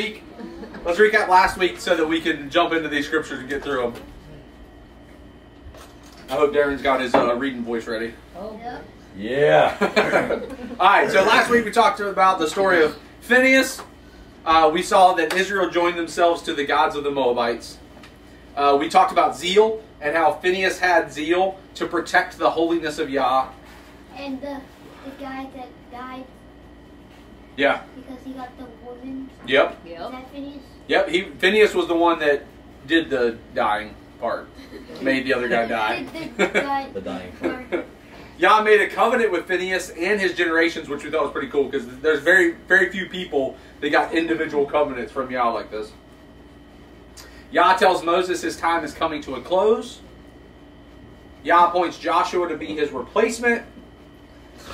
week? Let's recap last week so that we can jump into these scriptures and get through them. I hope Darren's got his reading voice ready. Oh. Yeah. All right, so last week we talked about the story of Phineas. We saw that Israel joined themselves to the gods of the Moabites. We talked about zeal and how Phineas had zeal to protect the holiness of Yah. And the guy that died. Yeah. Because he got the woman. Yep. Is that Phineas? Yep. Phineas was the one that did the dying part. Made the other guy die. The dying part. Yah made a covenant with Phineas and his generations, which we thought was pretty cool because there's very, very few people that got individual covenants from Yah like this. Yah tells Moses his time is coming to a close. Yah appoints Joshua to be his replacement.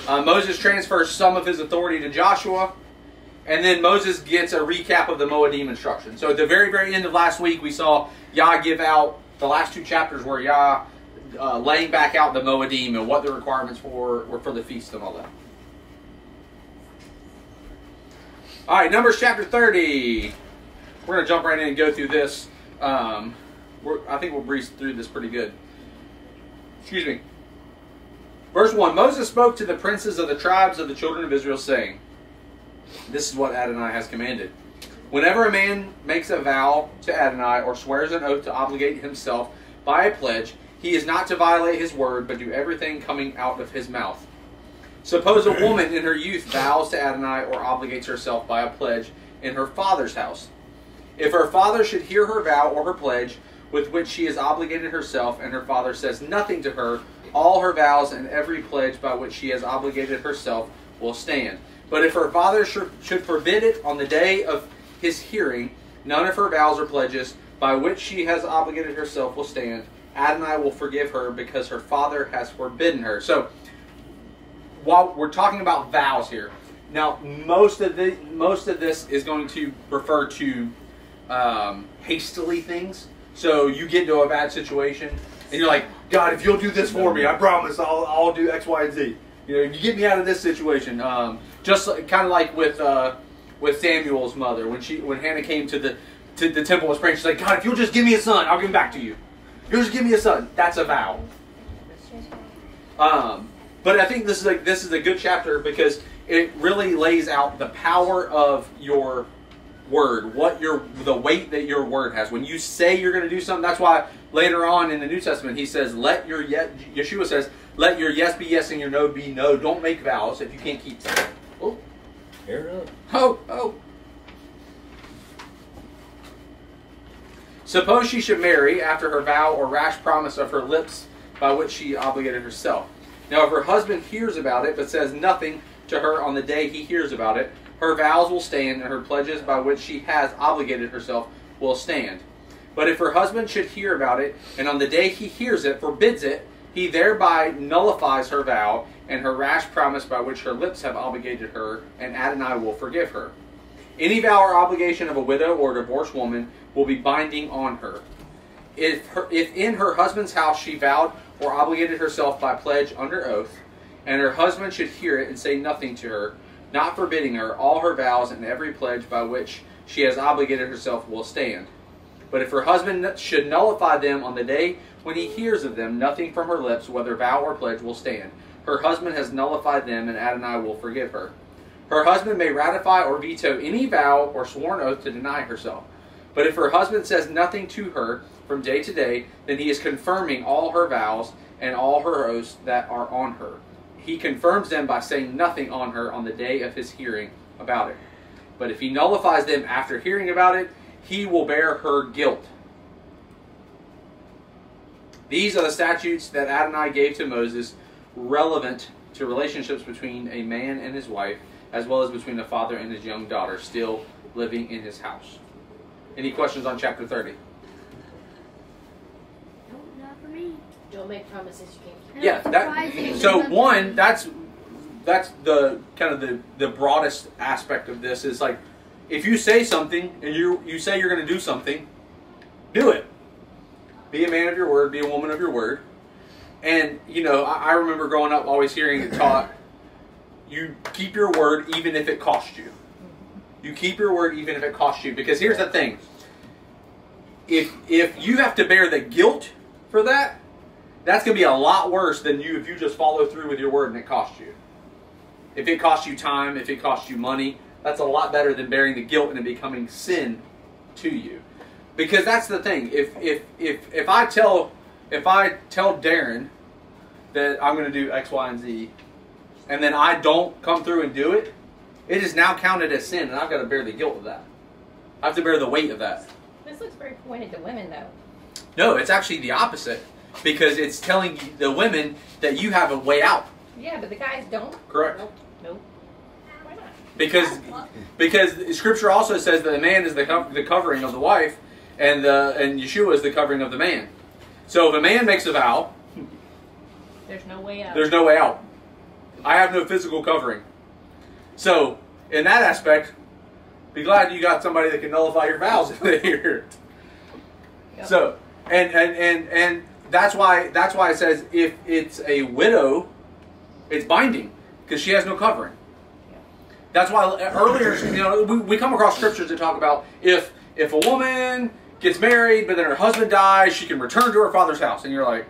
Moses transfers some of his authority to Joshua. And then Moses gets a recap of the Moedim instruction. So at the very, very end of last week, we saw Yah give out the last two chapters where Yah laying back out the Moedim and what the requirements were for the feast and all that. All right, Numbers chapter 30. We're going to jump right in and go through this. I think we'll breeze through this pretty good. Excuse me. Verse 1. Moses spoke to the princes of the tribes of the children of Israel, saying, this is what Adonai has commanded. Whenever a man makes a vow to Adonai or swears an oath to obligate himself by a pledge, he is not to violate his word, but do everything coming out of his mouth. Suppose a woman in her youth vows to Adonai or obligates herself by a pledge in her father's house. If her father should hear her vow or her pledge with which she has obligated herself, and her father says nothing to her, all her vows and every pledge by which she has obligated herself will stand. But if her father should forbid it on the day of his hearing, none of her vows or pledges by which she has obligated herself will stand. Adonai will forgive her because her father has forbidden her. So, while we're talking about vows here, now most of this is going to refer to hastily things. So you get into a bad situation and you're like, God, if you'll do this for me, I promise I'll do X, Y, and Z. You know, you get me out of this situation. Just kind of like with Samuel's mother when Hannah came to the temple was praying. She's like, God, if you'll just give me a son, I'll give him back to you. You'll just give me a son. That's a vow. But I think this is a good chapter because it really lays out the power of your word, the weight that your word has. When you say you're going to do something, that's why later on in the New Testament he says, Yeshua says, let your yes be yes and your no be no. Don't make vows if you can't keep them. Oh, fair enough. Oh. Suppose she should marry after her vow or rash promise of her lips by which she obligated herself. Now if her husband hears about it but says nothing to her on the day he hears about it, her vows will stand and her pledges by which she has obligated herself will stand. But if her husband should hear about it and on the day he hears it forbids it, he thereby nullifies her vow and her rash promise by which her lips have obligated her, and Adonai will forgive her. Any vow or obligation of a widow or divorced woman will be binding on her. If in her husband's house she vowed or obligated herself by pledge under oath, and her husband should hear it and say nothing to her, not forbidding her, all her vows and every pledge by which she has obligated herself will stand. But if her husband should nullify them on the day when he hears of them, nothing from her lips, whether vow or pledge, will stand. Her husband has nullified them, and Adonai will forgive her. Her husband may ratify or veto any vow or sworn oath to deny herself. But if her husband says nothing to her from day to day, then he is confirming all her vows and all her oaths that are on her. He confirms them by saying nothing on her on the day of his hearing about it. But if he nullifies them after hearing about it, he will bear her guilt. These are the statutes that Adonai gave to Moses, relevant to relationships between a man and his wife, as well as between a father and his young daughter still living in his house. Any questions on chapter 30? No, not for me. Don't make promises you can't keep. Yeah, so one, that's the kind of the broadest aspect of this is like, if you say something and you say you're going to do something, do it. Be a man of your word, be a woman of your word. And, you know, I remember growing up always hearing it taught, you keep your word even if it costs you. You keep your word even if it costs you. Because here's the thing. If you have to bear the guilt for that, that's going to be a lot worse than if you just follow through with your word and it costs you. If it costs you time, if it costs you money, that's a lot better than bearing the guilt and it becoming sin to you. Because that's the thing. If I tell Darren that I'm going to do X, Y, and Z, and then I don't come through and do it, it is now counted as sin, and I've got to bear the guilt of that. I have to bear the weight of that. This looks very pointed to women, though. No, it's actually the opposite. Because it's telling the women that you have a way out. Yeah, but the guys don't. Correct. Nope. Why not? Because Scripture also says that the man is the covering of the wife, and Yeshua is the covering of the man. So if a man makes a vow, there's no way out. There's no way out. I have no physical covering. So in that aspect, be glad you got somebody that can nullify your vows if they hear it. Yep. So and that's why it says if it's a widow, it's binding because she has no covering. Yeah. That's why earlier, we come across scriptures that talk about if a woman gets married but then her husband dies, she can return to her father's house, and you're like,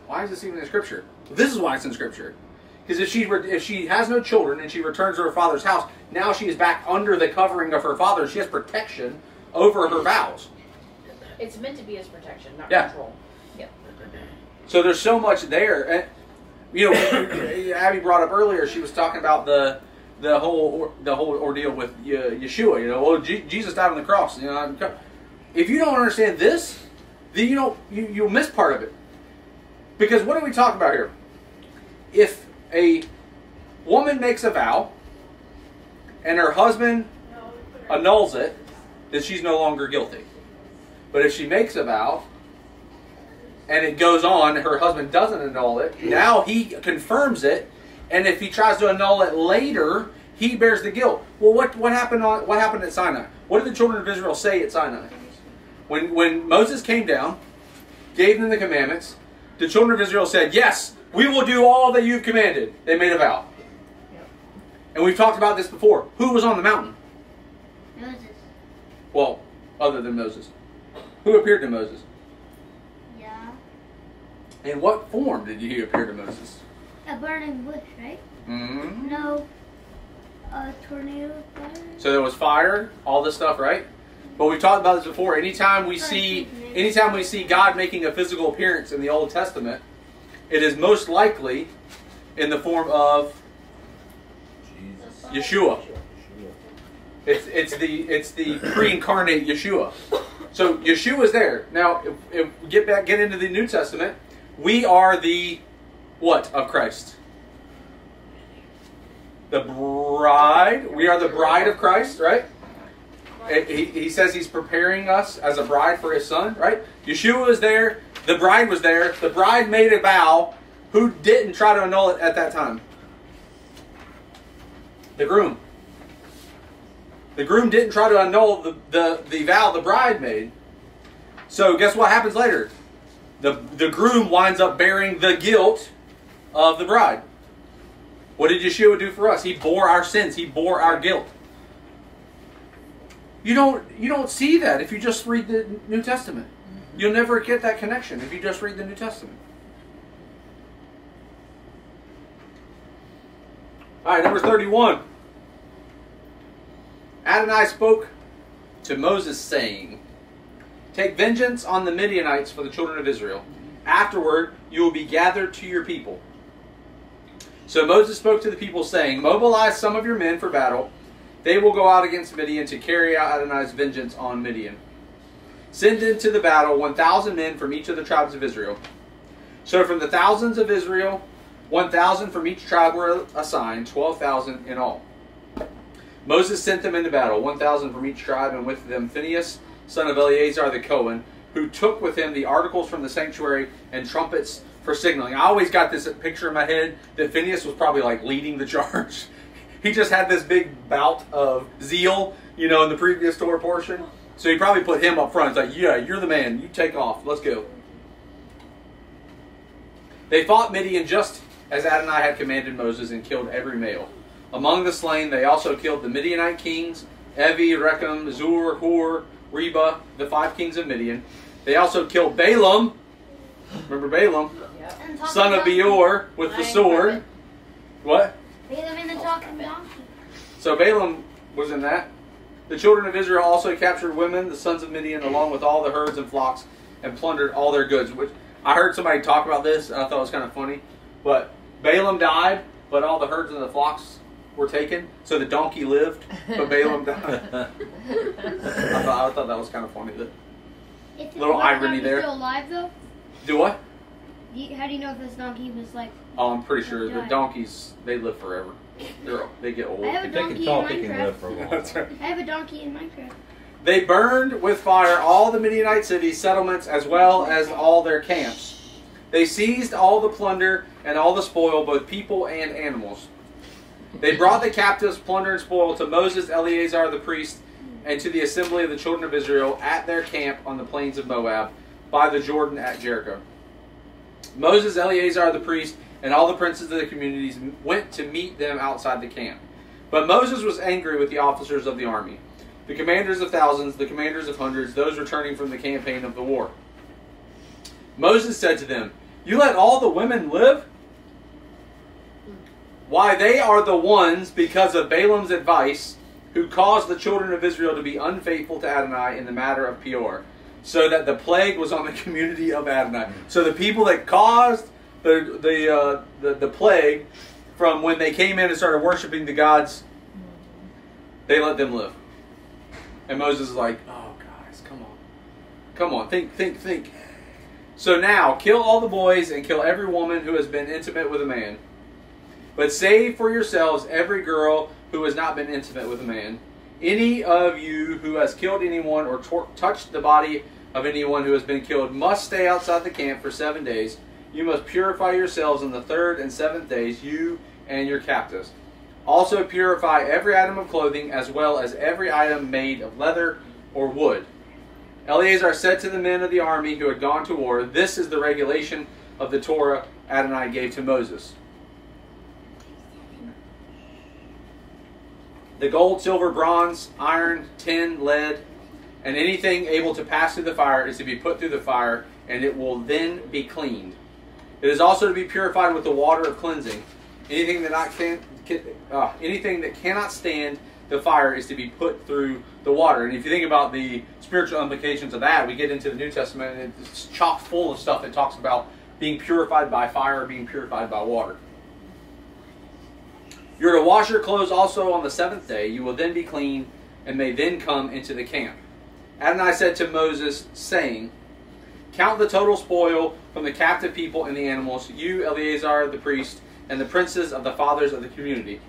why is this even in scripture? Well, this is why it's in scripture. Because if she has no children and she returns to her father's house, now she is back under the covering of her father. She has protection over her vows. It's meant to be as protection, not control. Yep. So there's so much there. And, Abby brought up earlier, she was talking about the whole ordeal with Yeshua. Jesus died on the cross. If you don't understand this, then you'll miss part of it. Because what are we talking about here? If a woman makes a vow and her husband annuls it, then she's no longer guilty. But if she makes a vow and it goes on, her husband doesn't annul it, now he confirms it, and if he tries to annul it later, he bears the guilt. Well, what happened at Sinai? What did the children of Israel say at Sinai? When Moses came down, gave them the commandments, the children of Israel said, yes, we will do all that you've commanded. They made a vow. Yep. And we've talked about this before. Who was on the mountain? Moses. Well, other than Moses. Who appeared to Moses? Yeah. In what form did he appear to Moses? A burning bush, right? Mm-hmm. No. A tornado fire? So there was fire, all this stuff, right? But we've talked about this before. Anytime we see God making a physical appearance in the Old Testament, it is most likely in the form of Yeshua. It's the pre-incarnate Yeshua. So Yeshua is there. Now, if we get into the New Testament, we are the what of Christ? The bride. We are the bride of Christ, right? He says he's preparing us as a bride for his son, right? Yeshua is there. The bride was there. The bride made a vow. Who didn't try to annul it at that time? The groom. The groom didn't try to annul the vow the bride made. So guess what happens later? The groom winds up bearing the guilt of the bride. What did Yeshua do for us? He bore our sins. He bore our guilt. You don't see that if you just read the New Testament. You'll never get that connection if you just read the New Testament. Alright, number 31. Adonai spoke to Moses, saying, take vengeance on the Midianites for the children of Israel. Afterward, you will be gathered to your people. So Moses spoke to the people, saying, mobilize some of your men for battle. They will go out against Midian to carry out Adonai's vengeance on Midian. Send into the battle 1,000 men from each of the tribes of Israel. So from the thousands of Israel, 1,000 from each tribe were assigned, 12,000 in all. Moses sent them into battle, 1,000 from each tribe, and with them Phinehas, son of Eleazar the Cohen, who took with him the articles from the sanctuary and trumpets for signaling. I always got this picture in my head that Phinehas was probably like leading the charge. He just had this big bout of zeal, in the previous Torah portion. So he probably put him up front. It's like, yeah, you're the man. You take off. Let's go. They fought Midian just as Adonai had commanded Moses and killed every male. Among the slain, they also killed the Midianite kings, Evi, Rechem, Zur, Hur, Reba, the 5 kings of Midian. They also killed Balaam. Remember Balaam? Yep. And talking Son of donkey. Beor with the Lion sword. puppet. What? Balaam and the talking donkey. So Balaam was in that. The children of Israel also captured women, the sons of Midian, along with all the herds and flocks, and plundered all their goods. Which I heard somebody talk about this, and I thought it was kind of funny. But Balaam died, but all the herds and the flocks were taken. So the donkey lived, but Balaam died. I thought that was kind of funny. Little irony there. Still alive though? Do what? How do you know if this donkey was like? Oh, I'm pretty sure the donkeys, they live forever. They get old. I have a If they can donkey talk, in they can Minecraft. live for a while. That's right. I have a donkey in Minecraft. They burned with fire all the Midianite cities, settlements, as well as all their camps. They seized all the plunder and all the spoil, both people and animals. They brought the captives, plunder, and spoil to Moses, Eleazar the priest, and to the assembly of the children of Israel at their camp on the plains of Moab, by the Jordan at Jericho. Moses, Eleazar the priest, and all the princes of the communities went to meet them outside the camp. But Moses was angry with the officers of the army, the commanders of thousands, the commanders of hundreds, those returning from the campaign of the war. Moses said to them, "You let all the women live? Why, they are the ones, because of Balaam's advice, who caused the children of Israel to be unfaithful to Adonai in the matter of Peor, so that the plague was on the community of Adonai." So the people that caused the plague from when they came in and started worshiping the gods, they let them live. And Moses is like, "Oh, guys, come on, think. So now, kill all the boys and kill every woman who has been intimate with a man. But save for yourselves every girl who has not been intimate with a man. Any of you who has killed anyone or touched the body of anyone who has been killed must stay outside the camp for 7 days. You must purify yourselves on the 3rd and 7th days, you and your captives. Also purify every item of clothing as well as every item made of leather or wood." Eleazar said to the men of the army who had gone to war, "This is the regulation of the Torah Adonai gave to Moses. The gold, silver, bronze, iron, tin, lead, and anything able to pass through the fire is to be put through the fire, and it will then be cleaned. It is also to be purified with the water of cleansing. Anything that cannot stand the fire is to be put through the water." And if you think about the spiritual implications of that, we get into the New Testament, and it's chock full of stuff that talks about being purified by fire, being purified by water. "You're to wash your clothes also on the 7th day. You will then be clean, and may then come into the camp." Adonai said to Moses, saying, "Count the total spoil from the captive people and the animals, you, Eleazar the priest, and the princes of the fathers of the community.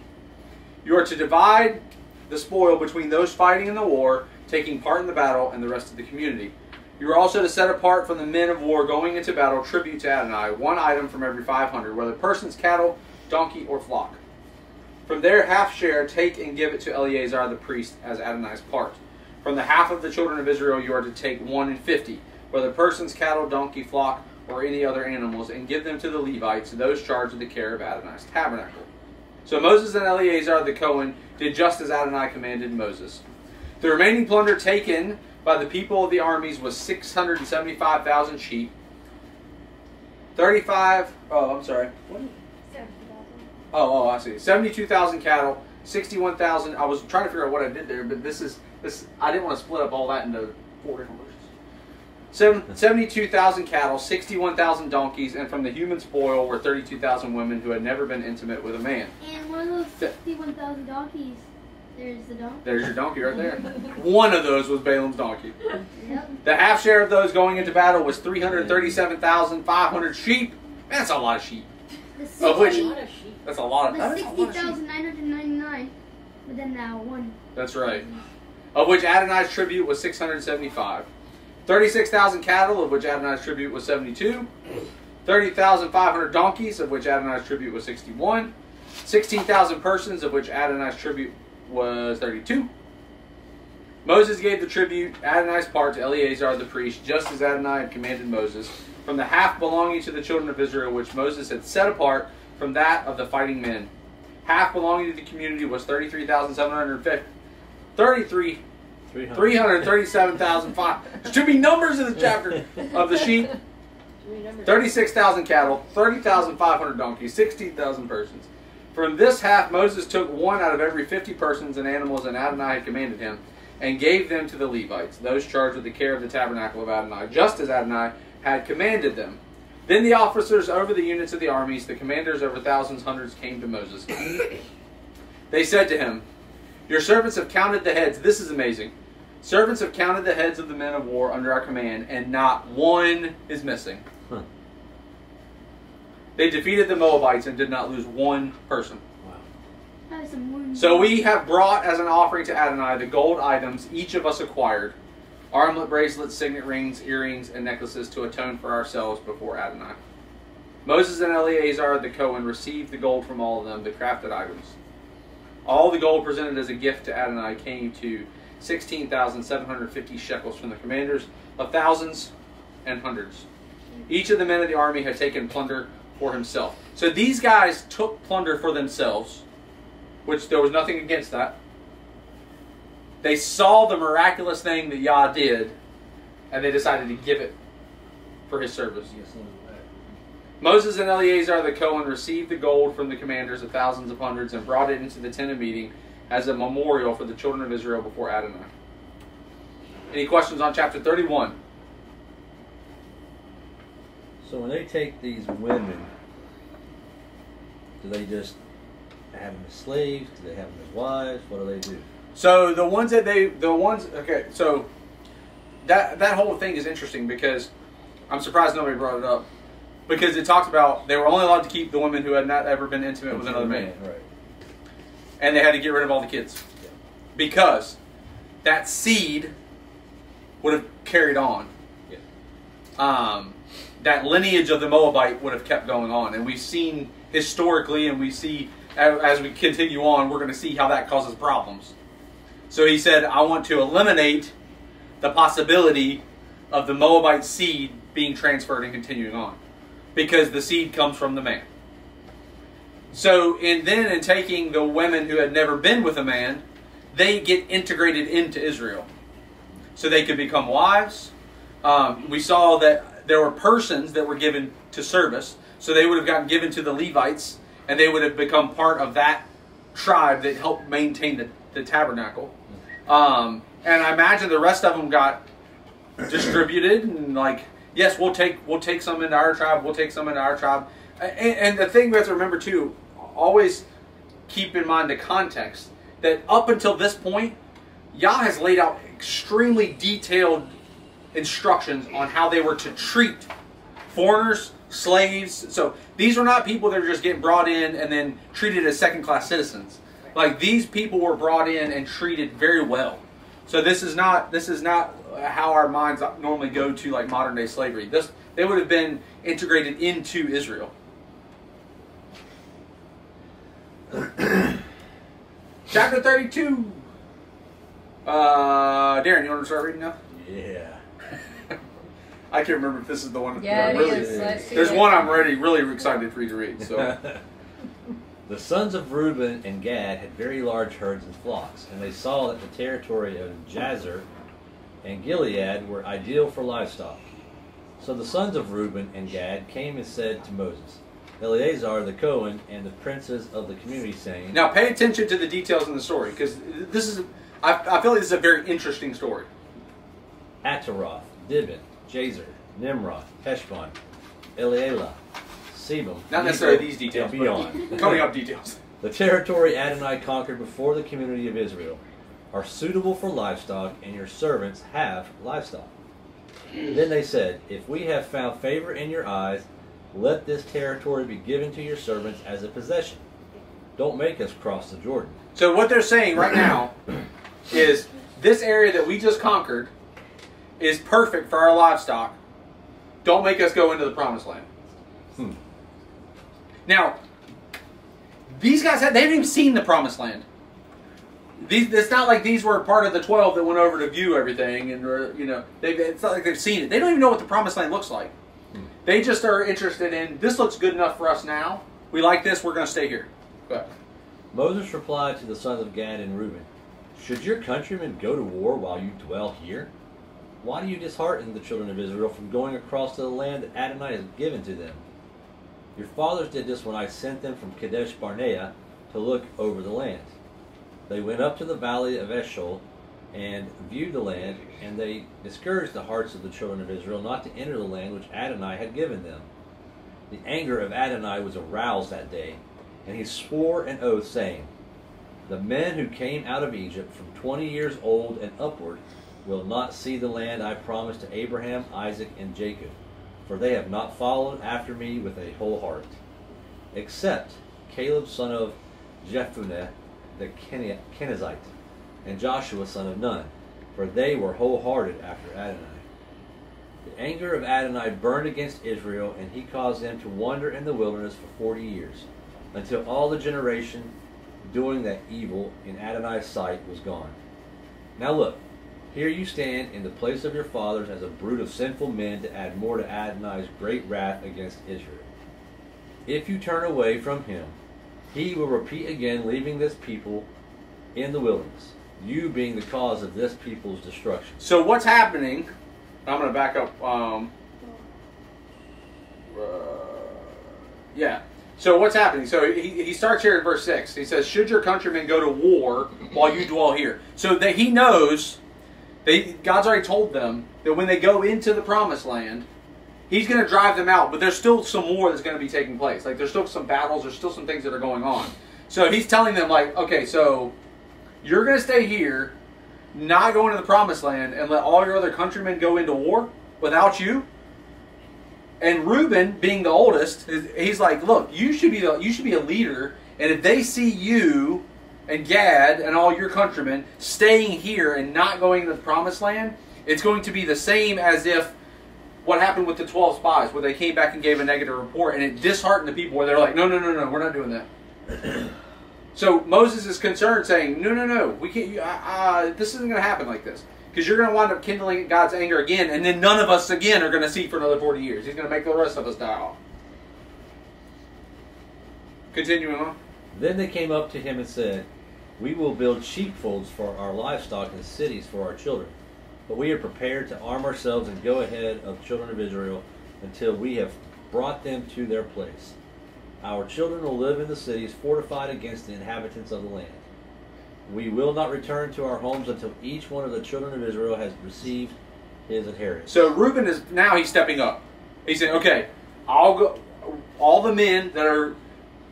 You are to divide the spoil between those fighting in the war, taking part in the battle, and the rest of the community. You are also to set apart from the men of war going into battle tribute to Adonai, 1 item from every 500, whether persons, cattle, donkey, or flock. From their half share, take and give it to Eleazar the priest as Adonai's part. From the half of the children of Israel, you are to take 1 in 50, whether persons, cattle, donkey, flock, or any other animals, and give them to the Levites, those charged with the care of Adonai's tabernacle." So Moses and Eleazar the Cohen did just as Adonai commanded Moses. The remaining plunder taken by the people of the armies was 675,000 sheep, 72,000 cattle, 61,000. I was trying to figure out what I did there, but this. I didn't want to split up all that into 4 different verses. 72,000 cattle, 61,000 donkeys, and from the human spoil were 32,000 women who had never been intimate with a man. And one of those 61,000 donkeys, there's the donkey. There's your donkey right there. One of those was Balaam's donkey. Yep. The half share of those going into battle was 337,500 sheep. Man, that's a lot of sheep. Of which, A lot of sheep. that's a lot of. The That's a lot of sheep. 60,999, but then now one. That's right. Of which Adonai's tribute was 675. 36,000 cattle, of which Adonai's tribute was 72. 30,500 donkeys, of which Adonai's tribute was 61. 16,000 persons, of which Adonai's tribute was 32. Moses gave the tribute, Adonai's part, to Eleazar the priest, just as Adonai had commanded Moses, from the half belonging to the children of Israel, which Moses had set apart from that of the fighting men. Half belonging to the community was 33,750. 337,500. There should be numbers in the chapter of the sheep. 36,000 cattle, 30,500 donkeys, 16,000 persons. From this half Moses took one out of every 50 persons and animals, and Adonai had commanded him, and gave them to the Levites, those charged with the care of the tabernacle of Adonai, just as Adonai had commanded them. Then the officers over the units of the armies, the commanders over thousands, hundreds, came to Moses. They said to him, "Your servants have counted the heads." This is amazing. "Servants have counted the heads of the men of war under our command, and not one is missing." Huh. They defeated the Moabites and did not lose one person. That is some So we have brought as an offering to Adonai the gold items each of us acquired, armlet bracelets, signet rings, earrings, and necklaces to atone for ourselves before Adonai. Moses and Eleazar the Cohen received the gold from all of them, the crafted items. All the gold presented as a gift to Adonai came to 16,750 shekels from the commanders of thousands and hundreds. Each of the men of the army had taken plunder for himself. So these guys took plunder for themselves, which there was nothing against that. They saw the miraculous thing that Yah did, and they decided to give it for his service. Moses and Eleazar the Cohen received the gold from the commanders of thousands of hundreds and brought it into the tent of meeting as a memorial for the children of Israel before Adonai. Any questions on chapter 31? So when they take these women, do they just have them as slaves? Do they have them as wives? What do they do? So okay, so that whole thing is interesting because I'm surprised nobody brought it up. Because it talks about they were only allowed to keep the women who had not ever been intimate with another man. Right. And they had to get rid of all the kids. Yeah. Because that seed would have carried on. Yeah. That lineage of the Moabite would have kept going on. And we've seen historically, and we see as we continue on, we're going to see how that causes problems. So he said, I want to eliminate the possibility of the Moabite seed being transferred and continuing on. Because the seed comes from the man. So, in taking the women who had never been with a man, they get integrated into Israel. So they could become wives. We saw that there were persons that were given to service. So they would have gotten given to the Levites. And they would have become part of that tribe that helped maintain the tabernacle. And I imagine the rest of them got distributed and like, yes, we'll take some into our tribe. We'll take some into our tribe. And the thing we have to remember too, always keep in mind the context that up until this point, Yah has laid out extremely detailed instructions on how they were to treat foreigners, slaves. So these were not people that were just getting brought in and then treated as second-class citizens. Like these people were brought in and treated very well. So this is not how our minds normally go to like modern day slavery. They would have been integrated into Israel. Chapter 32. Darren, you want to start reading now? Yeah. I can't remember if this is the one. Yeah, I'm it really, is. Let's see there's it. one I'm really excited for you to read. So The sons of Reuben and Gad had very large herds and flocks, and they saw that the territory of Jazer and Gilead were ideal for livestock. So the sons of Reuben and Gad came and said to Moses, Eleazar the Cohen, and the princes of the community, saying... Now pay attention to the details in the story, because this is, I feel like this is a very interesting story. Ataroth, Dibon, Jazer, Nimroth, Heshbon, Elealah, Sebum. Not necessarily these details, and beyond. but coming up details. The territory Adonai conquered before the community of Israel are suitable for livestock, and your servants have livestock. Then they said, if we have found favor in your eyes, let this territory be given to your servants as a possession. Don't make us cross the Jordan. So what they're saying right now is this area that we just conquered is perfect for our livestock. Don't make us go into the promised land. Now, these guys, they haven't even seen the promised land. It's not like these were part of the 12 that went over to view everything, and it's not like they've seen it. They don't even know what the promised land looks like. They just are interested in, this looks good enough for us now. We like this, we're going to stay here. Go ahead. Moses replied to the sons of Gad and Reuben, Should your countrymen go to war while you dwell here? Why do you dishearten the children of Israel from going across to the land that Adonai has given to them? Your fathers did this when I sent them from Kadesh Barnea to look over the land. They went up to the valley of Eshcol and viewed the land, and they discouraged the hearts of the children of Israel not to enter the land which Adonai had given them. The anger of Adonai was aroused that day, and he swore an oath, saying, the men who came out of Egypt from 20 years old and upward will not see the land I promised to Abraham, Isaac, and Jacob, for they have not followed after me with a whole heart, except Caleb son of Jephunneh the Kenizzite, and Joshua son of Nun, for they were wholehearted after Adonai. The anger of Adonai burned against Israel, and he caused them to wander in the wilderness for 40 years, until all the generation doing that evil in Adonai's sight was gone. Now look, here you stand in the place of your fathers as a brood of sinful men to add more to Adonai's great wrath against Israel. If you turn away from him, he will repeat again, leaving this people in the wilderness, you being the cause of this people's destruction. So what's happening? I'm going to back up. Yeah. So what's happening? So he starts here in verse 6. He says, should your countrymen go to war while you dwell here? So that he knows, God's already told them that when they go into the promised land, he's going to drive them out. But there's still some war that's going to be taking place. Like there's still some battles. There's still some things that are going on. So he's telling them like, okay, so you're going to stay here, not go into the promised land, and let all your other countrymen go into war without you. And Reuben, being the oldest, he's like, look, you should be a leader, and if they see you and Gad and all your countrymen staying here and not going to the promised land, it's going to be the same as if what happened with the 12 spies, where they came back and gave a negative report, and it disheartened the people where they're like, no, we're not doing that. So Moses is concerned, saying, no, we can't. This isn't going to happen like this. Because you're going to wind up kindling God's anger again, and then none of us again are going to see for another 40 years. He's going to make the rest of us die off. Continuing on. Then they came up to him and said, we will build sheepfolds for our livestock and cities for our children. But we are prepared to arm ourselves and go ahead of the children of Israel until we have brought them to their place. Our children will live in the cities fortified against the inhabitants of the land. We will not return to our homes until each one of the children of Israel has received his inheritance. So Reuben he's stepping up. He's saying, okay, I'll go. All the men that are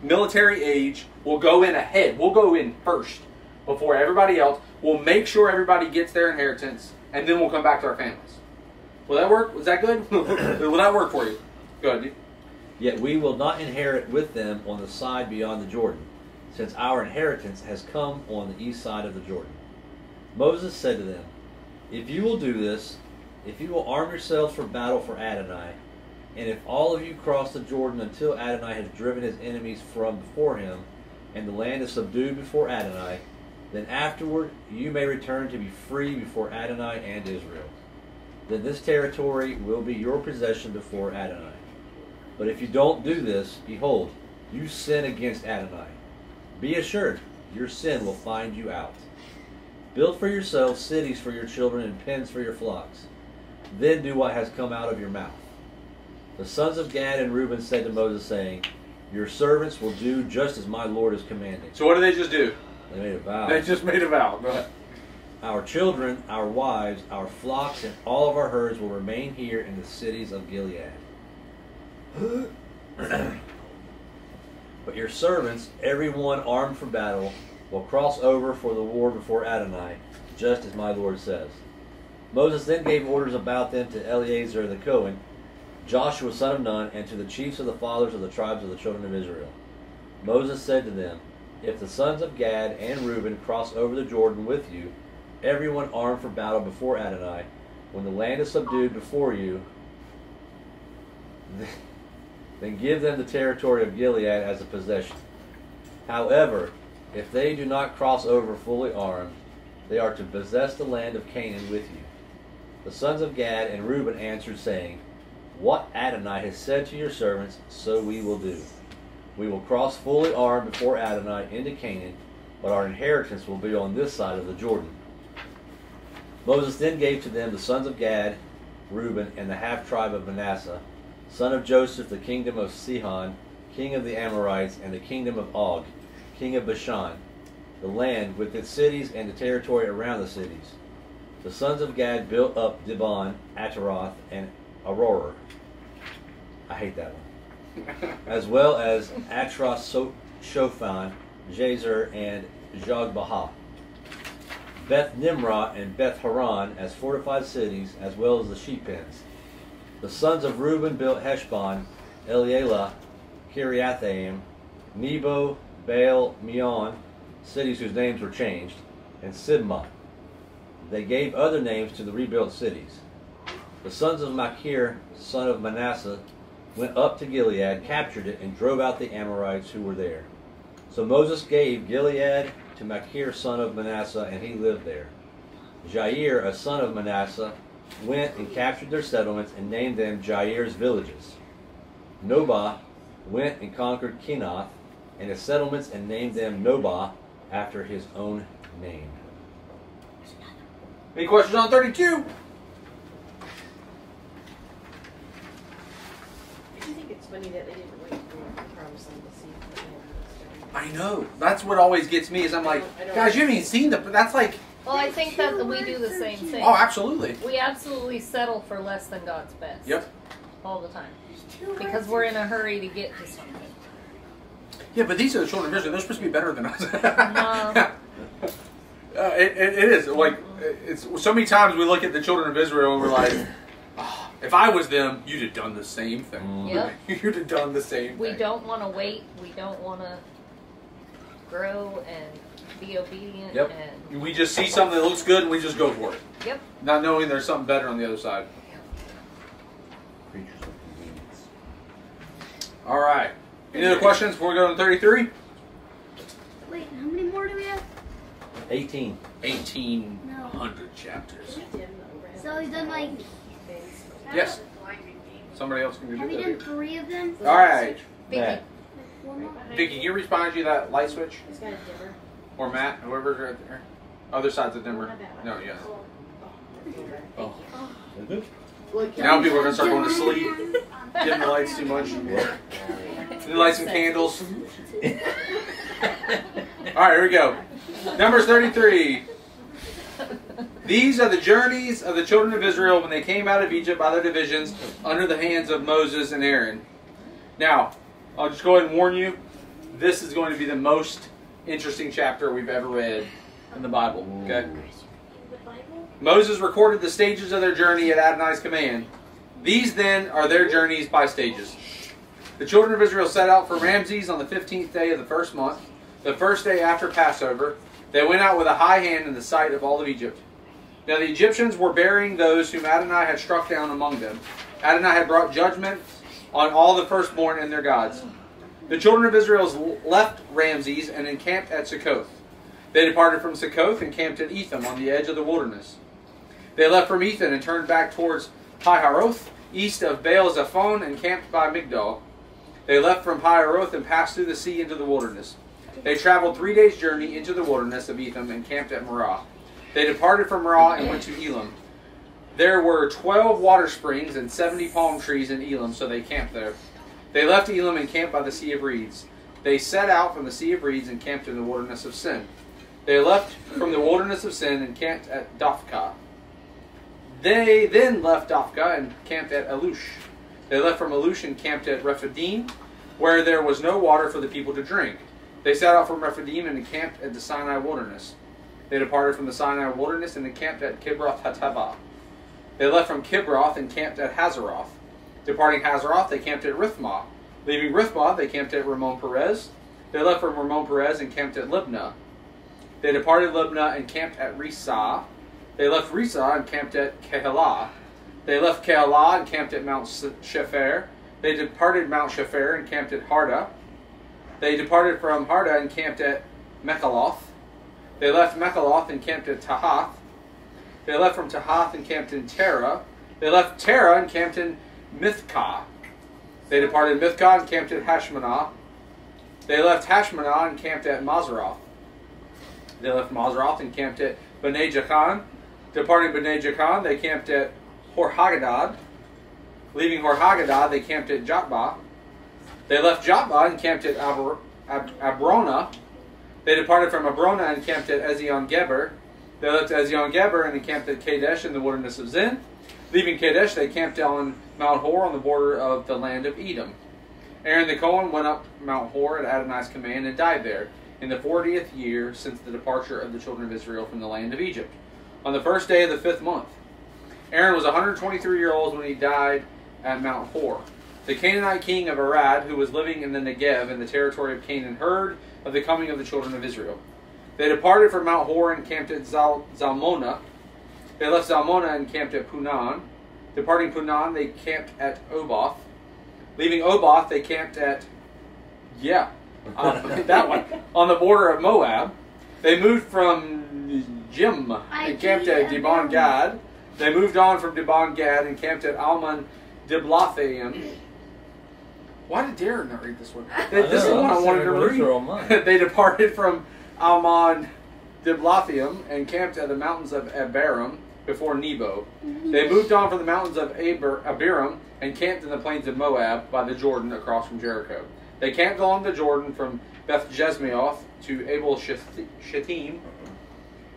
military age will go in ahead. We'll go in first before everybody else. We'll make sure everybody gets their inheritance, and then we'll come back to our families. Will that work? Was that good? Will that work for you? Good. Yet we will not inherit with them on the side beyond the Jordan, since our inheritance has come on the east side of the Jordan. Moses said to them, if you will do this, if you will arm yourselves for battle for Adonai, and if all of you cross the Jordan until Adonai has driven his enemies from before him, and the land is subdued before Adonai, then afterward you may return to be free before Adonai and Israel. Then this territory will be your possession before Adonai. But if you don't do this, behold, you sin against Adonai. Be assured, your sin will find you out. Build for yourselves cities for your children and pens for your flocks. Then do what has come out of your mouth. The sons of Gad and Reuben said to Moses, saying, your servants will do just as my Lord is commanding. So what did they just do? They made a vow. They just made a vow. Go ahead. Our children, our wives, our flocks, and all of our herds will remain here in the cities of Gilead. But your servants, every one armed for battle, will cross over for the war before Adonai, just as my Lord says. Moses then gave orders about them to Eleazar the Cohen, Joshua son of Nun, and to the chiefs of the fathers of the tribes of the children of Israel. Moses said to them, if the sons of Gad and Reuben cross over the Jordan with you, everyone armed for battle before Adonai, when the land is subdued before you, then give them the territory of Gilead as a possession. However, if they do not cross over fully armed, they are to possess the land of Canaan with you. The sons of Gad and Reuben answered, saying, what Adonai has said to your servants, so we will do. We will cross fully armed before Adonai into Canaan, but our inheritance will be on this side of the Jordan. Moses then gave to them the sons of Gad, Reuben, and the half-tribe of Manasseh, son of Joseph, the kingdom of Sihon, king of the Amorites, and the kingdom of Og, king of Bashan, the land with its cities and the territory around the cities. The sons of Gad built up Dibon, Ataroth, and Aroer. I hate that one. As well as Atroth Shofan, Jazer, and Jogbahah. Beth Nimrah and Beth Haran as fortified cities, as well as the sheep pens. The sons of Reuben built Heshbon, Elealeh, Kiriathaim, Nebo, Baal, Meon, cities whose names were changed, and Sibmah. They gave other names to the rebuilt cities. The sons of Machir, son of Manasseh, went up to Gilead, captured it, and drove out the Amorites who were there. So Moses gave Gilead to Machir, son of Manasseh, and he lived there. Jair, a son of Manasseh, went and captured their settlements and named them Jair's villages. Nobah went and conquered Kenath and his settlements and named them Nobah after his own name. Any questions on 32? I think it's funny that they didn't wait for the promised land to see if the land was I know. That's what always gets me is I'm like, guys, you haven't even seen the... That's like... Well, I think that we do the same thing. Oh, absolutely. We absolutely settle for less than God's best. Yep. All the time. Because we're in a hurry to get to something. Yeah, but these are the children of Israel. They're supposed to be better than us. No. It is. Like, it's so many times we look at the children of Israel and we're like, oh, if I was them, you'd have done the same thing. Yep. You'd have done the same thing. We don't want to wait. We don't want to grow and be obedient. Yep. And We just see something that looks good and we just go for it. Yep. Not knowing there's something better on the other side. Creatures of convenience. All right. Any other questions before we go to 33? Wait, how many more do we have? 18. 1,800 chapters. So we've done like... Yes. Somebody else can do Have we that. done 3 of them? All right. Vicky. Matt. 4 more? Vicky, can you respond to that light switch? He's got a dimmer. Or Matt, whoever's right there. Other side's a dimmer. No, yeah. Oh. Now people are going to start going to sleep. Dim the lights too much. Then light some candles. Alright, here we go. Numbers 33. These are the journeys of the children of Israel when they came out of Egypt by their divisions under the hands of Moses and Aaron. Now, I'll just go ahead and warn you, this is going to be the most interesting chapter we've ever read in the Bible. Okay? Moses recorded the stages of their journey at Adonai's command. These then are their journeys by stages. The children of Israel set out for Ramses on the 15th day of the first month, the first day after Passover. They went out with a high hand in the sight of all of Egypt. Now the Egyptians were burying those whom Adonai had struck down among them. Adonai had brought judgment on all the firstborn and their gods. The children of Israel left Ramses and encamped at Succoth. They departed from Succoth and camped at Etham on the edge of the wilderness. They left from Etham and turned back towards Piharoth, east of Baal Zephon, and camped by Migdol. They left from Piharoth and passed through the sea into the wilderness. They traveled 3 days' journey into the wilderness of Etham and camped at Marah. They departed from Marah and went to Elam. There were 12 water springs and 70 palm trees in Elam, so they camped there. They left Elam and camped by the Sea of Reeds. They set out from the Sea of Reeds and camped in the wilderness of Sin. They left from the wilderness of Sin and camped at Dophkah. They then left Dophkah and camped at Alush. They left from Alush and camped at Rephidim, where there was no water for the people to drink. They set out from Rephidim and encamped at the Sinai wilderness. They departed from the Sinai wilderness and encamped at Kibroth Hattaavah. They left from Kibroth and camped at Hazeroth. Departing Hazeroth, they camped at Rithmah. Leaving Rithmah, they camped at Ramon Perez. They left from Ramon Perez and camped at Libnah. They departed Libnah and camped at Risah. They left Risah and camped at Kehelah. They left Kehelah and camped at Mount Shepher. They departed Mount Shepher and camped at Harda. They departed from Harda and camped at Mechaloth. They left Mechaloth and camped at Tahath. They left from Tahath and camped in Terah. They left Terah and camped in Mithkah. They departed Mithkah and camped at Hashmanah. They left Hashmanah and camped at Mazeroth. They left Mazroth and camped at Bnei Jachan. Departing Bnei Jachan, they camped at Hor-Hagadad. Leaving Hor-Hagadad, they camped at Jotbah. They left Jotbah and camped at Abrona. They departed from Abrona and camped at Ezion-Geber. They left Ezion-Geber and encamped at Kadesh in the wilderness of Zin. Leaving Kadesh, they camped on Mount Hor on the border of the land of Edom. Aaron the Cohen went up Mount Hor at Adonai's command and died there, in the 40th year since the departure of the children of Israel from the land of Egypt, on the first day of the 5th month. Aaron was 123 years old when he died at Mount Hor. The Canaanite king of Arad, who was living in the Negev in the territory of Canaan, heard of the coming of the children of Israel. They departed from Mount Hor and camped at Zalmonah. They left Zalmonah and camped at Punan. Departing Punan, they camped at Oboth. Leaving Oboth, they camped at, that one, on the border of Moab. They moved from Jim and camped at Dibon Gad. They moved on from Dibon Gad and camped at Almon Diblathaim. Why did Darren not read this one? This is the one I wanted to read. They departed from Almon Diblathaim and camped at the mountains of Abiram before Nebo. They moved on from the mountains of Abiram and camped in the plains of Moab by the Jordan across from Jericho. They camped along the Jordan from Beth Jezmeoth to Abel Shittim.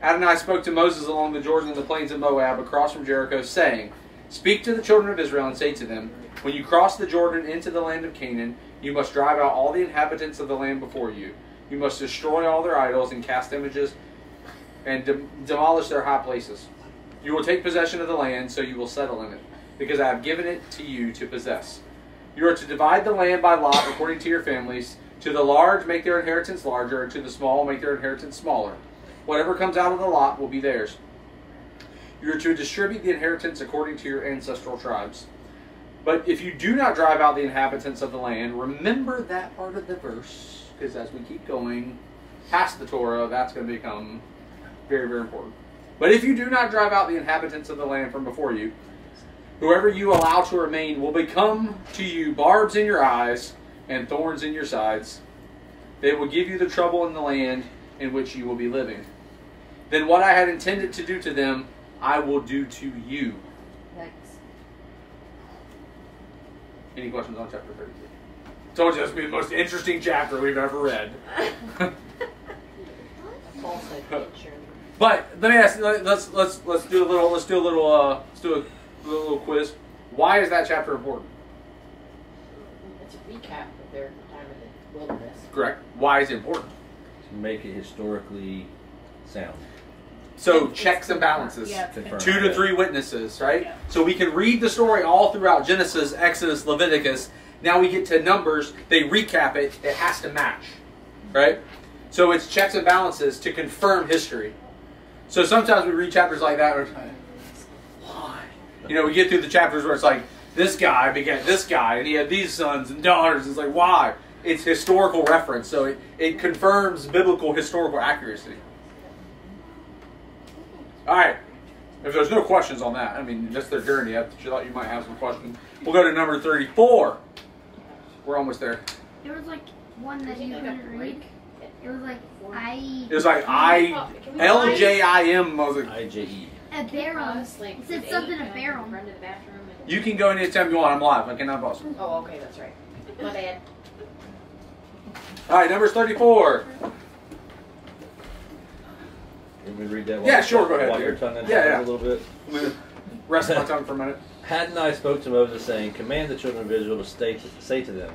Adonai spoke to Moses along the Jordan in the plains of Moab across from Jericho, saying, "Speak to the children of Israel and say to them, when you cross the Jordan into the land of Canaan, you must drive out all the inhabitants of the land before you. You must destroy all their idols and cast images and demolish their high places. You will take possession of the land, so you will settle in it, because I have given it to you to possess. You are to divide the land by lot according to your families. To the large, make their inheritance larger, and to the small, make their inheritance smaller. Whatever comes out of the lot will be theirs. You are to distribute the inheritance according to your ancestral tribes. But if you do not drive out the inhabitants of the land, remember that part of the verse, because as we keep going past the Torah, that's going to become very, very important. But if you do not drive out the inhabitants of the land from before you, whoever you allow to remain will become to you barbs in your eyes and thorns in your sides. They will give you the trouble in the land in which you will be living. Then what I had intended to do to them, I will do to you." Any questions on chapter 32? Told you this would be the most interesting chapter we've ever read. But let me ask. Let's do a little quiz. Why is that chapter important? It's a recap of their time in the wilderness. Correct. Why is it important? To make it historically sound. So checks and balances. Yeah. 2 to 3 witnesses, right? Yeah. So we can read the story all throughout Genesis, Exodus, Leviticus. Now we get to Numbers. They recap it. It has to match, right? So it's checks and balances to confirm history. So sometimes we read chapters like that, and we're like, why? You know, we get through the chapters where it's like, this guy begat this guy, and he had these sons and daughters. It's like, why? It's historical reference, so it confirms biblical historical accuracy. All right. If there's no questions on that, I mean, that's their journey. I thought you might have some questions. We'll go to number 34. We're almost there. There was like one that you couldn't read. It was like L-J-I-M. I was like, I-J-E. Abiram. It said something Abiram. Run to the bathroom. You can go anytime you want. I'm live. I cannot pause. Oh, okay, that's right. My bad. All right, numbers 34. Let me read that one. Yeah, sure, go ahead. While you're tonguing Yeah. a little bit. I'm going to rest my tongue for a minute. Adonai spoke to Moses, saying, "Command the children of Israel to say to them,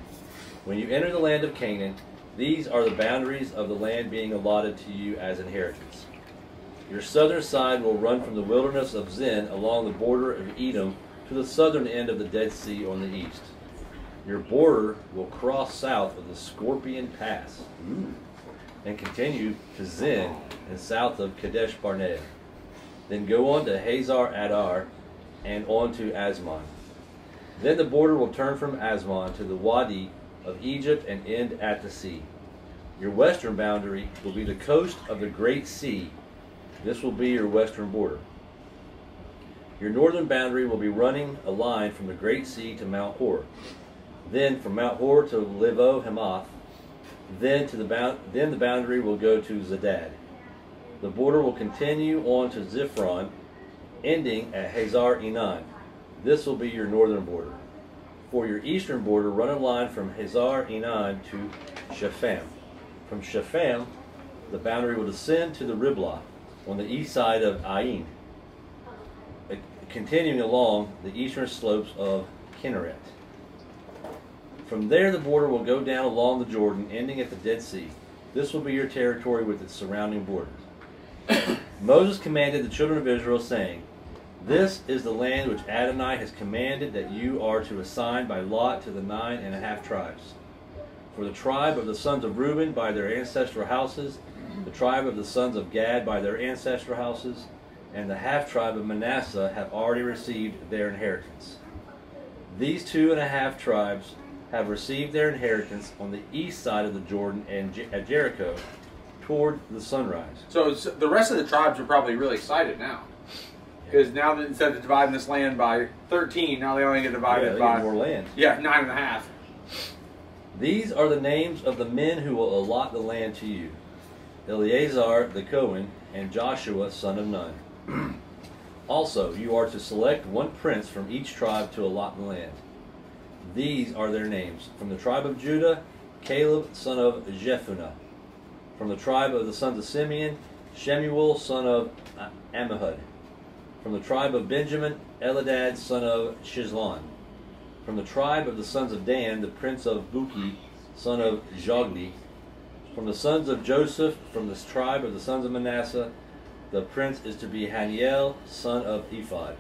when you enter the land of Canaan, these are the boundaries of the land being allotted to you as inheritance. Your southern side will run from the wilderness of Zin along the border of Edom to the southern end of the Dead Sea on the east. Your border will cross south of the Scorpion Pass and continue to Zin and south of Kadesh Barnea. Then go on to Hazar Adar and on to Asmon. Then the border will turn from Asmon to the Wadi of Egypt and end at the sea. Your western boundary will be the coast of the Great Sea. This will be your western border. Your northern boundary will be running a line from the Great Sea to Mount Hor. Then from Mount Hor to Livo Hamath. Then the boundary will go to Zedad. The border will continue on to Ziphron, ending at Hazar Enan. This will be your northern border. For your eastern border, run a line from Hazar Enan to Shepham. From Shepham, the boundary will descend to the Riblah on the east side of Ain, continuing along the eastern slopes of Kinneret. From there, the border will go down along the Jordan, ending at the Dead Sea. This will be your territory with its surrounding borders. Moses commanded the children of Israel, saying, This is the land which Adonai has commanded that you are to assign by lot to the 9.5 tribes. For the tribe of the sons of Reuben by their ancestral houses, the tribe of the sons of Gad by their ancestral houses, and the half-tribe of Manasseh have already received their inheritance. These 2.5 tribes have received their inheritance on the east side of the Jordan and at Jericho toward the sunrise. So the rest of the tribes are probably really excited now. Because now that instead of dividing this land by 13, now they only get divided by more land. Yeah, 9.5. These are the names of the men who will allot the land to you: Eleazar the Cohen and Joshua son of Nun. Also, you are to select one prince from each tribe to allot the land. These are their names: from the tribe of Judah, Caleb son of Jephunneh; from the tribe of the sons of Simeon, Shemuel son of Ammihud; from the tribe of Benjamin, Eladad son of Shizlon; from the tribe of the sons of Dan, the prince of Buki son of Jogli; from the sons of Joseph, from the tribe of the sons of Manasseh, the prince is to be Haniel son of Ephod.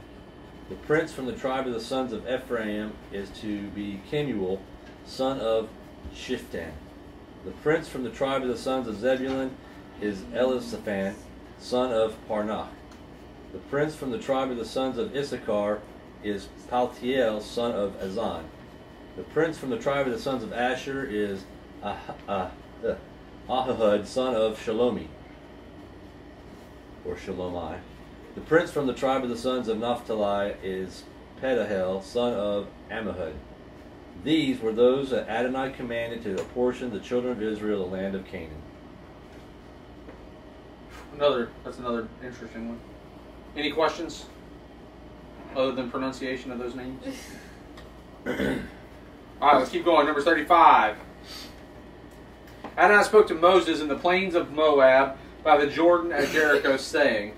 The prince from the tribe of the sons of Ephraim is to be Kemuel son of Shiftan. The prince from the tribe of the sons of Zebulun is Elisaphan son of Parnach. The prince from the tribe of the sons of Issachar is Paltiel son of Azan. The prince from the tribe of the sons of Asher is Ahihud son of Shalomi, or Shalomai. The prince from the tribe of the sons of Naphtali is Pedahel son of Ammihud. These were those that Adonai commanded to apportion the children of Israel the land of Canaan. That's another interesting one. Any questions other than pronunciation of those names? All right, let's keep going. Number 35. Adonai spoke to Moses in the plains of Moab by the Jordan at Jericho, saying,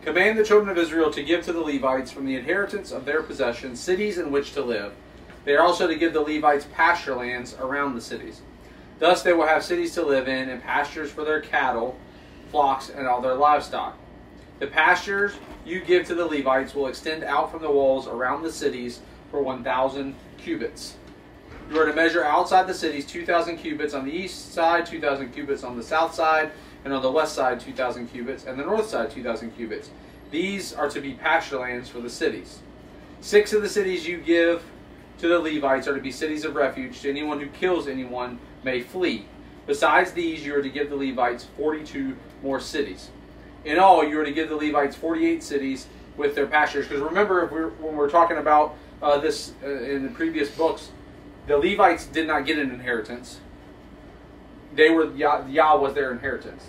Command the children of Israel to give to the Levites from the inheritance of their possessions cities in which to live. They are also to give the Levites pasture lands around the cities. Thus they will have cities to live in and pastures for their cattle, flocks, and all their livestock. The pastures you give to the Levites will extend out from the walls around the cities for 1,000 cubits. You are to measure outside the cities 2,000 cubits on the east side, 2,000 cubits on the south side, and on the west side 2,000 cubits, and the north side 2,000 cubits. These are to be pasture lands for the cities. 6 of the cities you give to the Levites are to be cities of refuge. To anyone who kills anyone may flee. Besides these, you are to give the Levites 42 more cities. In all, you are to give the Levites 48 cities with their pastures. Because remember, when we're talking about this in the previous books, the Levites did not get an inheritance. They were Yah was their inheritance,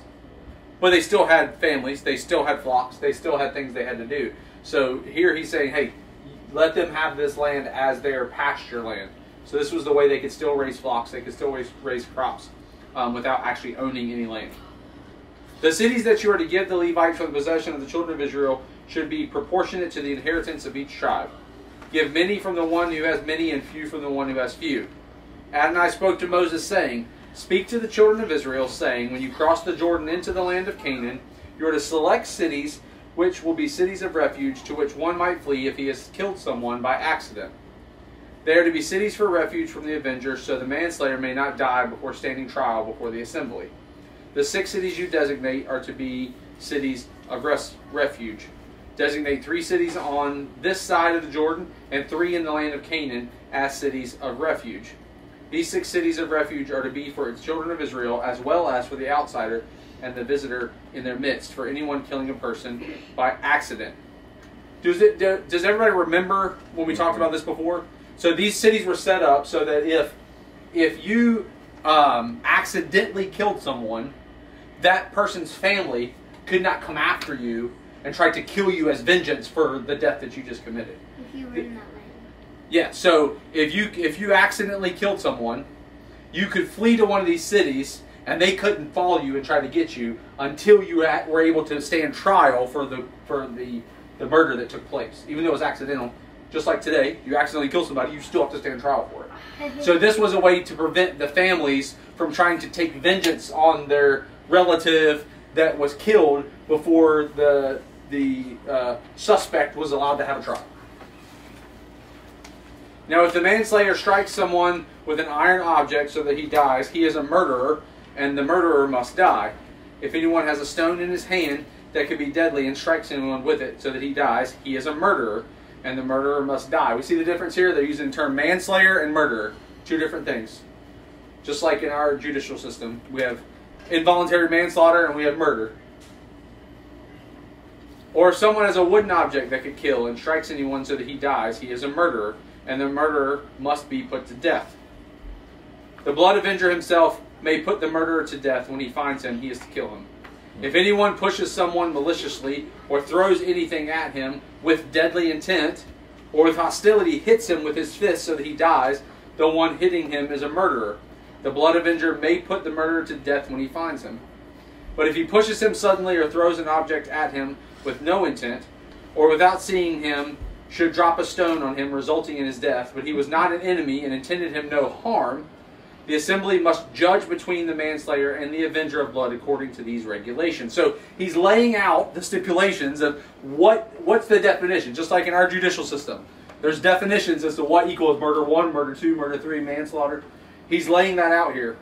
but they still had families. They still had flocks. They still had things they had to do. So here he's saying, hey, let them have this land as their pasture land. So this was the way they could still raise flocks. They could still raise crops without actually owning any land. The cities that you are to give the Levites for the possession of the children of Israel should be proportionate to the inheritance of each tribe. Give many from the one who has many, and few from the one who has few. Adonai spoke to Moses, saying, Speak to the children of Israel, saying, When you cross the Jordan into the land of Canaan, you are to select cities which will be cities of refuge, to which one might flee if he has killed someone by accident. They are to be cities for refuge from the avenger, so the manslayer may not die before standing trial before the assembly. The 6 cities you designate are to be cities of refuge. Designate 3 cities on this side of the Jordan and 3 in the land of Canaan as cities of refuge. These 6 cities of refuge are to be for its children of Israel, as well as for the outsider and the visitor in their midst, for anyone killing a person by accident. Does everybody remember when we talked about this before? So these cities were set up so that if you accidentally killed someone, that person's family could not come after you and try to kill you as vengeance for the death that you just committed. If you were in that land. Yeah, so if you accidentally killed someone, you could flee to one of these cities, and they couldn't follow you and try to get you until you were able to stand trial for the murder that took place. Even though it was accidental, just like today, you accidentally kill somebody, you still have to stand trial for it. So this was a way to prevent the families from trying to take vengeance on their relative that was killed before the suspect was allowed to have a trial. Now, if the manslayer strikes someone with an iron object so that he dies, he is a murderer, and the murderer must die. If anyone has a stone in his hand that could be deadly and strikes anyone with it so that he dies, he is a murderer, and the murderer must die. We see the difference here. They're using the term manslayer and murderer. Two different things. Just like in our judicial system, we have involuntary manslaughter and we have murder. Or if someone has a wooden object that could kill and strikes anyone so that he dies, he is a murderer, and the murderer must be put to death. The blood avenger himself may put the murderer to death. When he finds him, he is to kill him. If anyone pushes someone maliciously or throws anything at him with deadly intent or with hostility hits him with his fist so that he dies, the one hitting him is a murderer. The blood avenger may put the murderer to death when he finds him. But if he pushes him suddenly or throws an object at him with no intent, or without seeing him, should drop a stone on him, resulting in his death, but he was not an enemy and intended him no harm, the assembly must judge between the manslayer and the avenger of blood according to these regulations. So he's laying out the stipulations of what's the definition, just like in our judicial system. There's definitions as to what equals murder 1, murder 2, murder 3, manslaughter. He's laying that out here.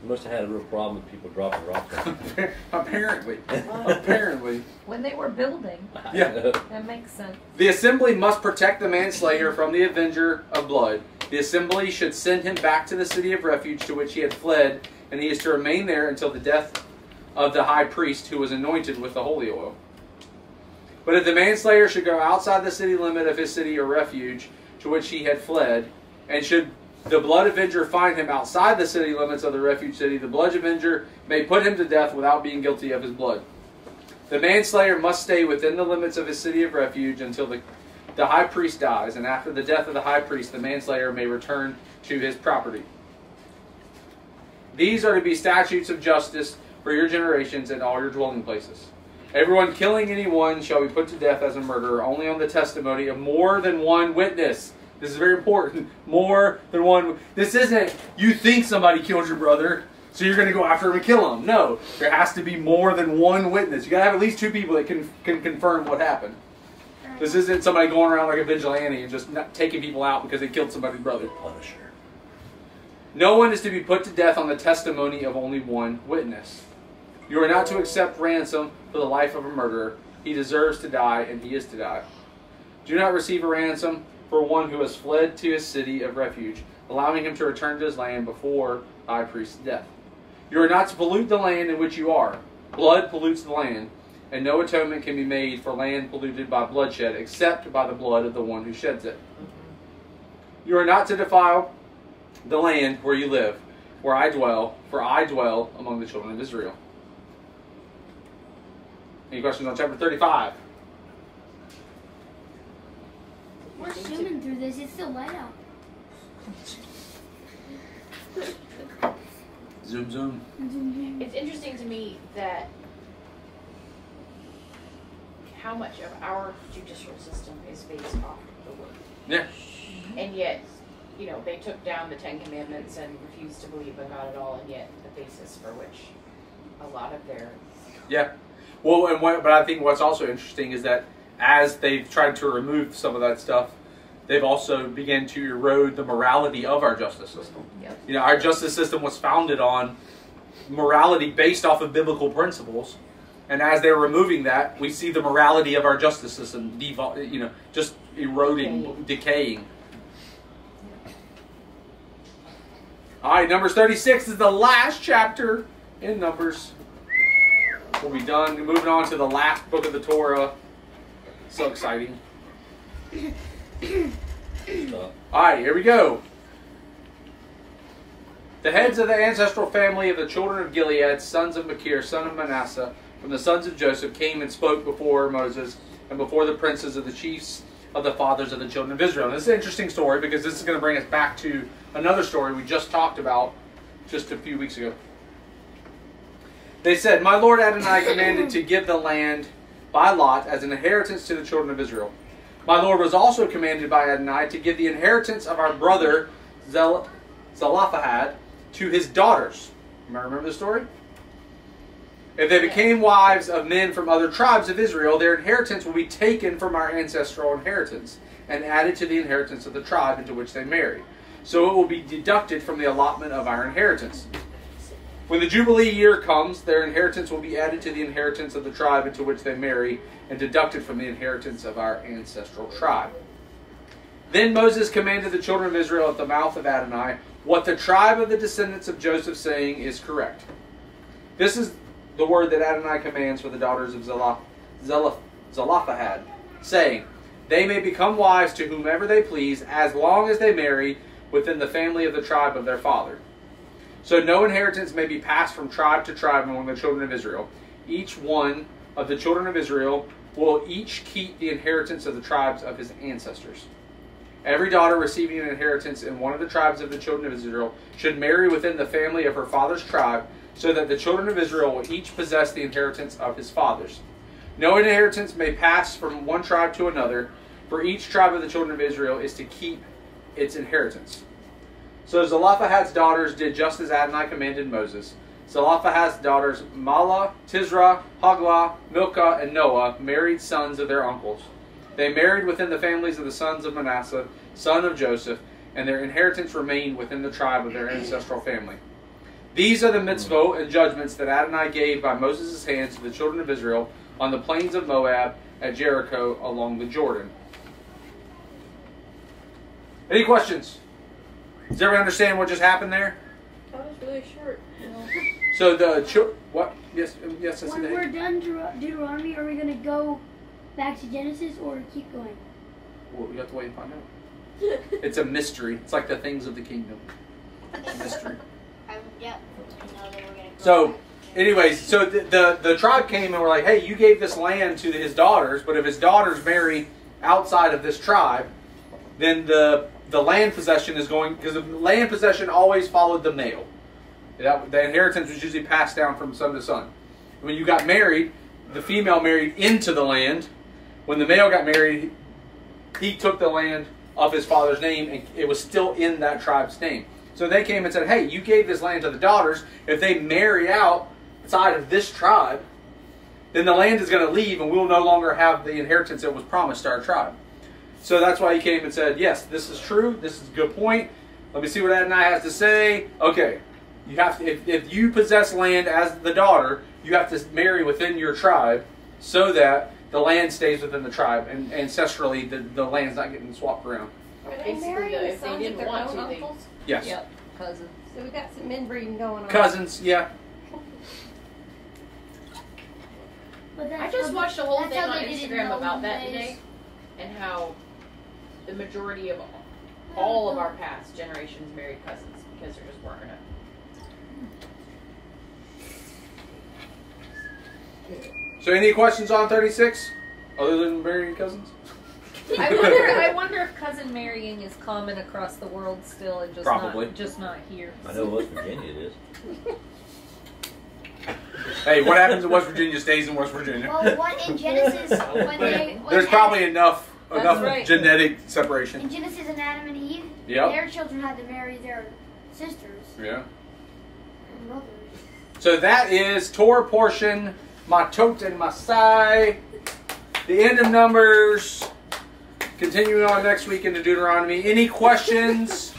You must have had a real problem with people dropping rocks on you. Apparently. Apparently. When they were building. Yeah. That makes sense. The assembly must protect the manslayer from the avenger of blood. The assembly should send him back to the city of refuge to which he had fled, and he is to remain there until the death of the high priest who was anointed with the holy oil. But if the manslayer should go outside the city limit of his city or refuge to which he had fled, and should the blood avenger find him outside the city limits of the refuge city, the blood avenger may put him to death without being guilty of his blood. The manslayer must stay within the limits of his city of refuge until the high priest dies, and after the death of the high priest, the manslayer may return to his property. These are to be statutes of justice for your generations and all your dwelling places. Everyone killing anyone shall be put to death as a murderer only on the testimony of more than one witness. This is very important. More than one. This isn't you think somebody killed your brother, so you're going to go after him and kill him. No, there has to be more than one witness. You got to have at least 2 people that can confirm what happened. This isn't somebody going around like a vigilante and just not taking people out because they killed somebody's brother. Punisher. No one is to be put to death on the testimony of only one witness. You are not to accept ransom for the life of a murderer. He deserves to die, and he is to die. Do not receive a ransom for one who has fled to his city of refuge, allowing him to return to his land before the high priest's death. You are not to pollute the land in which you are. Blood pollutes the land, and no atonement can be made for land polluted by bloodshed except by the blood of the one who sheds it. You are not to defile the land where you live, where I dwell, for I dwell among the children of Israel. Any questions on chapter 35? We're zooming through this. It's still light out. Zoom, zoom. It's interesting to me that how much of our judicial system is based off the word. Yeah. And yet, you know, they took down the 10 Commandments and refused to believe in God at all, and yet the basis for which a lot of their... Yeah. Well, but I think what's also interesting is that as they've tried to remove some of that stuff, they've also begun to erode the morality of our justice system. Yep. You know, our justice system was founded on morality based off of biblical principles, and as they're removing that, we see the morality of our justice system, just eroding, decaying. All right, Numbers 36 is the last chapter in Numbers. We'll be done. Moving on to the last book of the Torah. So exciting. Alright, here we go. The heads of the ancestral family of the children of Gilead, sons of Machir, son of Manasseh, from the sons of Joseph came and spoke before Moses and before the princes of the chiefs of the fathers of the children of Israel. And this is an interesting story because this is going to bring us back to another story we just talked about just a few weeks ago. They said, "My Lord Adonai commanded to give the land by lot as an inheritance to the children of Israel. My Lord was also commanded by Adonai to give the inheritance of our brother Zelophehad to his daughters." Remember the story? "If they became wives of men from other tribes of Israel, their inheritance will be taken from our ancestral inheritance and added to the inheritance of the tribe into which they marry. So it will be deducted from the allotment of our inheritance. When the Jubilee year comes, their inheritance will be added to the inheritance of the tribe into which they marry and deducted from the inheritance of our ancestral tribe." Then Moses commanded the children of Israel at the mouth of Adonai, "What the tribe of the descendants of Joseph saying is correct. This is the word that Adonai commands for the daughters of Zelophehad, saying, they may become wives to whomever they please, as long as they marry within the family of the tribe of their father. So no inheritance may be passed from tribe to tribe among the children of Israel. Each one of the children of Israel will each keep the inheritance of the tribes of his ancestors. Every daughter receiving an inheritance in one of the tribes of the children of Israel should marry within the family of her father's tribe, so that the children of Israel will each possess the inheritance of his fathers. No inheritance may pass from one tribe to another, for each tribe of the children of Israel is to keep its inheritance." So Zelophehad's daughters did just as Adonai commanded Moses. Zelophehad's daughters Mahlah, Tisra, Hoglah, Milcah, and Noah married sons of their uncles. They married within the families of the sons of Manasseh, son of Joseph, and their inheritance remained within the tribe of their ancestral family. These are the mitzvot and judgments that Adonai gave by Moses' hands to the children of Israel on the plains of Moab at Jericho along the Jordan. Any questions? Does everyone understand what just happened there? That was really short. So what? Yes, yes. That's When we're done Deuteronomy, are we going to go back to Genesis or keep going? Well, we have to wait and find out. It's a mystery. It's like the things of the kingdom. It's a mystery. Yep. I know they were going to go So, back. anyways, so the tribe came and were like, "Hey, you gave this land to his daughters, but if his daughters marry outside of this tribe, then the land possession is going, because the land possession always followed the male. The inheritance was usually passed down from son to son. When you got married, the female married into the land. When the male got married, he took the land of his father's name, and it was still in that tribe's name. So they came and said, hey, you gave this land to the daughters. If they marry outside of this tribe, then the land is going to leave, and we'll no longer have the inheritance that was promised to our tribe. So that's why he came and said, yes, this is true. This is a good point. Let me see what Adonai has to say. Okay, you have to, if you possess land as the daughter, you have to marry within your tribe so that the land stays within the tribe, and ancestrally the land's not getting swapped around. Basically, if they didn't want to, they... Yes. Yep. Cousins. So we got some inbreeding going on. Cousins, yeah. But I that's just how watched a whole that's thing how on they did it in Instagram the about olden that days. today, and how the majority of all of our past generations married cousins because there just weren't enough. So any questions on 36? Other than marrying cousins? I wonder if cousin marrying is common across the world still, and just Probably. not here. I know West Virginia it is. Hey, what happens in West Virginia stays in West Virginia. Well, what in Genesis, There's probably enough right. genetic separation. in Genesis and Adam and Eve, Yep. their children had to marry their sisters Yeah. and brothers. So that is Torah portion, Matot and Masei. The end of Numbers. Continuing on next week into Deuteronomy. Any questions?